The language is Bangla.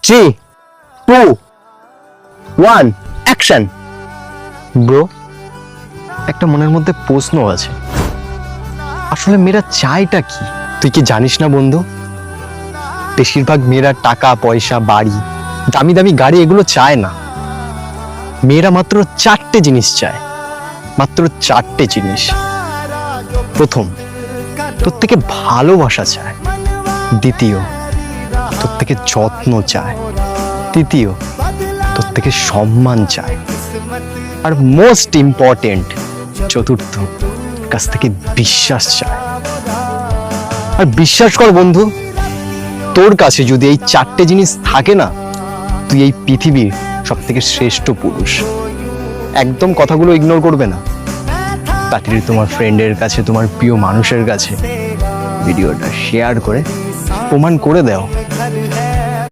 3, 2, 1, অ্যাকশন। ব্রো, একটা মনের মধ্যে প্রশ্ন আছে, আসলে মেয়েরা চায়টা কি? তুই কি জানিস না বন্ধু? বেশিরভাগ মেয়েরা টাকা পয়সা, বাড়ি, দামি দামি গাড়ি এগুলো চায় না। মেয়েরা মাত্র 4টে জিনিস চায়, মাত্র 4টে জিনিস। প্রথম, তোর থেকে ভালোবাসা চায়। দ্বিতীয়, তোর থেকে যত্ন চায়। তৃতীয়, তোর থেকে সম্মান চায়। আর মোস্ট ইম্পর্টেন্ট, চতুর্থ, তোর কাছ থেকে বিশ্বাস চায়। আর বিশ্বাস কর বন্ধু, তোর কাছে যদি এই 4টে জিনিস থাকে না, তুই এই পৃথিবীর সব থেকে শ্রেষ্ঠ পুরুষ। একদম কথাগুলো ইগনোর করবে না। তাড়াতাড়ি তোমার ফ্রেন্ডের কাছে, তোমার প্রিয় মানুষের কাছে ভিডিওটা শেয়ার করে প্রমাণ করে দাও